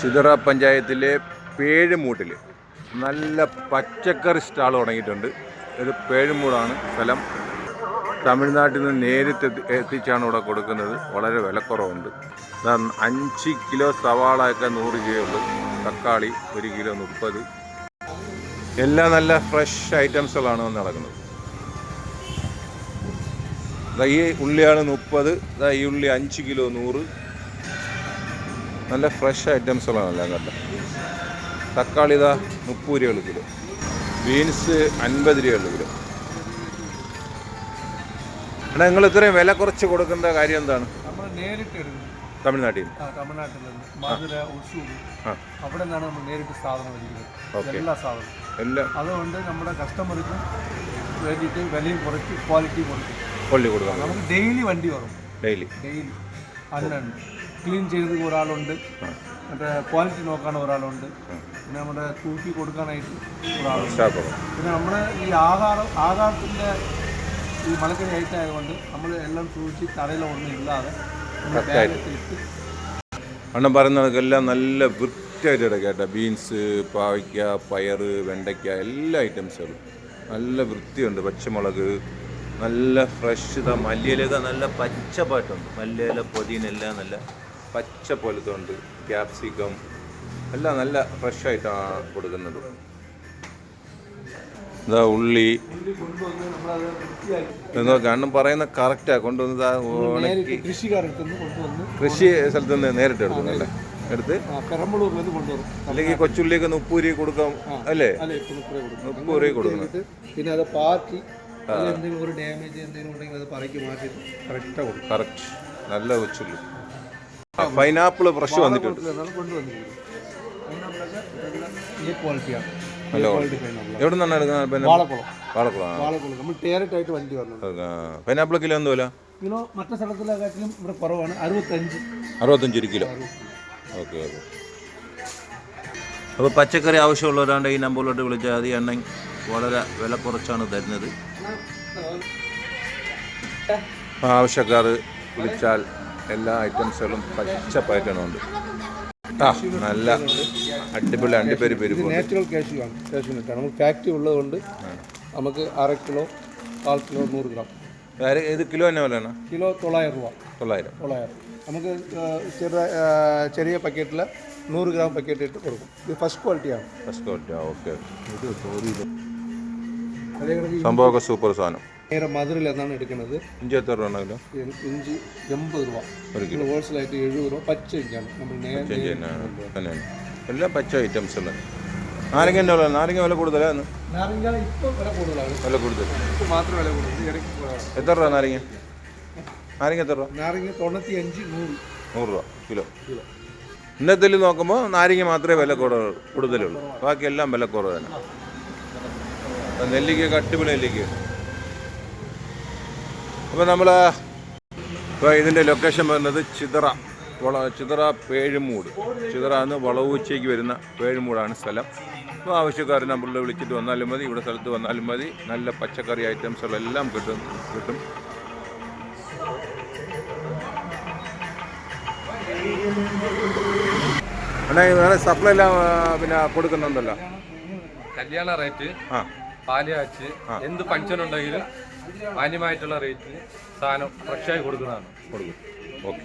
ചിതറ പഞ്ചായത്തിലെ പേഴുമൂട്ടിൽ നല്ല പച്ചക്കറി സ്റ്റാൾ തുടങ്ങിയിട്ടുണ്ട്. ഇത് പേഴുമൂടാണ് സ്ഥലം. തമിഴ്നാട്ടിൽ നിന്ന് നേരിട്ട് എത്തിച്ചാണ് ഇവിടെ കൊടുക്കുന്നത്. വളരെ വിലക്കുറവുണ്ട്. 5 കിലോ സവാളയൊക്കെ 100 രൂപയുള്ളൂ. തക്കാളി 1 കിലോ 30. എല്ലാം നല്ല ഫ്രഷ് ഐറ്റംസുകളാണ് നടക്കുന്നത്. ഈ ഉള്ളിയാണ് 30. ഈ ഉള്ളി 5 കിലോ 100. നല്ല ഫ്രഷ് ഐറ്റംസുകളാണ് എല്ലാം കണ്ട. തക്കാളി 30 രൂപയുള്ള കിലോ. ബീൻസ് 50 രൂപയുള്ള കിലോ. എടാ, നിങ്ങൾ ഇത്രയും വില കുറച്ച് കൊടുക്കേണ്ട കാര്യം എന്താണ്? തമിഴ്നാട്ടിൽ അവിടെ നിന്നാണ് നമ്മൾ നേരിട്ട് സാധനം മേടിക്കുന്നത്. എല്ലാ സാധനവും എല്ലാം. അതുകൊണ്ട് നമ്മുടെ കസ്റ്റമർക്ക് വേണ്ടിയിട്ട് വിലയും കുറച്ച് ക്വാളിറ്റി കൊടുക്കാം. നമുക്ക് ഡെയിലി വണ്ടി വരും. ഡെയിലി അന്നുണ്ട്. ക്ലീൻ ചെയ്ത് ഒരാളുണ്ട്, മറ്റേ ക്വാളിറ്റി നോക്കാൻ ഒരാളുണ്ട്, പിന്നെ നമ്മുടെ തൂക്കി കൊടുക്കാനായിട്ട് ഒരാളുണ്ട്. പിന്നെ നമ്മുടെ ഈ ആഹാരത്തിൻ്റെ ഈ മലക്കറി ഐറ്റം ആയതുകൊണ്ട് നമ്മൾ എല്ലാം സൂക്ഷിച്ച് തടയിലൊന്നും ഇല്ലാതെ അണ്ണൻ പറയുന്നതൊക്കെല്ലാം നല്ല വൃത്തിയായിട്ട് കിടക്കട്ടെ. ബീൻസ്, പാവയ്ക്ക, പയർ, വെണ്ടയ്ക്ക എല്ലാ ഐറ്റംസുകളും നല്ല വൃത്തിയുണ്ട്. പച്ചമുളക് നല്ല ഫ്രഷ്. മല്ലിയിലൊക്കെ നല്ല പച്ചപ്പായിട്ടുണ്ട്. മല്ലിയില, പൊതിനെല്ലാം നല്ല പച്ച പോലത്തെ ഉണ്ട്. ക്യാപ്സിക്കം എല്ലാം നല്ല ഫ്രഷായിട്ടാണ് കൊടുക്കുന്നത്. ഇതാ ഉള്ളി കണ്ണും പറയുന്ന കറക്റ്റാണ്. കൊണ്ടുവന്നത് കൃഷി സ്ഥലത്ത് നിന്ന് നേരിട്ട് എടുക്കുന്നല്ലേ? എടുത്ത് അല്ലെങ്കിൽ കൊച്ചുള്ളിയൊക്കെ 30 രൂപ കൊടുക്കാം അല്ലേ? 30 രൂപ കൊടുക്കണം. പിന്നെ അത് പാറ്റി ഒരു ഡാമേജ് എന്തെങ്കിലും ഉണ്ടെങ്കിൽ അത് പറക്കി മാറ്റി കറക്റ്റ്. നല്ല കൊച്ചുള്ളി. പൈനാപ്പിൾ ഫ്രഷ് വന്നിട്ടുണ്ട്. ഹലോ, എവിടെ നിന്നാണ് എടുക്കുന്നത്? വാളക്കുളം. നമ്മൾ ഡയറക്റ്റായിട്ട് വണ്ടി വന്നത്. പൈനാപ്പിൾ കിലോ എന്ത് വില? കിലോ മറ്റു സ്ഥലത്തിലെക്കാട്ടിലും ഇവിടെ കുറവാണ്. 65 കിലോ. ഓക്കെ. അപ്പോൾ പച്ചക്കറി ആവശ്യമുള്ളവരാണ്ട് ഈ നമ്പറിലോട്ട് വിളിച്ചാൽ മതി. എണ്ണ വളരെ വില കുറച്ചാണ് തരുന്നത്. ആവശ്യക്കാർ വിളിച്ചാൽ എല്ലാ ഐറ്റംസുകളും പച്ചപ്പായിട്ടുണ്ട്. നല്ല അടിപൊളി അണ്ടിപ്പേര് പരിപ്പ്. നാച്ചുറൽ കാഷ്യൂ ആണ്. നമുക്ക് ഫാക്ടറി ഉള്ളതുകൊണ്ട് നമുക്ക് 1/2 കിലോ 1/4 കിലോ 100 ഗ്രാം. ഇത് കിലോ തന്നെ വിലയാണ്? കിലോ 900 രൂപ. 900. നമുക്ക് ചെറിയ പാക്കറ്റിൽ 100 ഗ്രാം പാക്കറ്റ് ഇട്ട് കൊടുക്കും. ഇത് ഫസ്റ്റ് ക്വാളിറ്റിയാണ്. ഓക്കെ. സംഭവമൊക്കെ സൂപ്പർ സാധനം. നേരെ മധുരയിൽ എന്നാണ് എടുക്കുന്നത്. ഇഞ്ചി എത്ര രൂപ? ഇഞ്ചി 80 രൂപ. ഹോൾസെയിലായിട്ട് 70 രൂപ. പച്ച ഇഞ്ചാണ് നമ്മൾ തന്നെയാണ്. എല്ലാം പച്ച ഐറ്റംസ് അല്ലേ? നാരങ്ങ വില കൂടുതലാണ്. വില കൂടുതൽ മാത്രം വില കൂടുതൽ. എത്ര രൂപ നാരങ്ങ? എത്ര രൂപ? നാരങ്ങ 95, 100 രൂപ കിലോ. ഇന്നത്തിൽ നോക്കുമ്പോൾ നാരങ്ങ മാത്രമേ വില കൂടുതലുള്ളൂ. ബാക്കിയെല്ലാം വില കുറവ് തന്നെ. നെല്ലിക്ക അടിപൊളി നെല്ലിക്ക. അപ്പോൾ നമ്മൾ ഇപ്പോൾ ഇതിൻ്റെ ലൊക്കേഷൻ വരുന്നത് ചിതറ പേഴുമൂട്. ചിതറ എന്ന് വളവുച്ചയ്ക്ക് വരുന്ന പേഴുമൂടാണ് സ്ഥലം. അപ്പോൾ ആവശ്യക്കാർ നമ്പറിൽ വിളിച്ചിട്ട് വന്നാലും മതി. ഇവിടെ സ്ഥലത്ത് വന്നാലും മതി. നല്ല പച്ചക്കറി ഐറ്റംസുകളെല്ലാം കിട്ടും. അണ്ണാ, വേറെ സപ്ലൈ എല്ലാം പിന്നെ കൊടുക്കുന്നുണ്ടല്ലോ? കല്യാണ റേറ്റ്, പാലുകാച്ച്, എന്ത് ഫംഗ്ഷൻ ഉണ്ടെങ്കിലും മാന്യമായിട്ടുള്ള റേറ്റിന് സാധനം ഫ്രഷായി കൊടുക്കുന്നതാണ്. ഓക്കെ.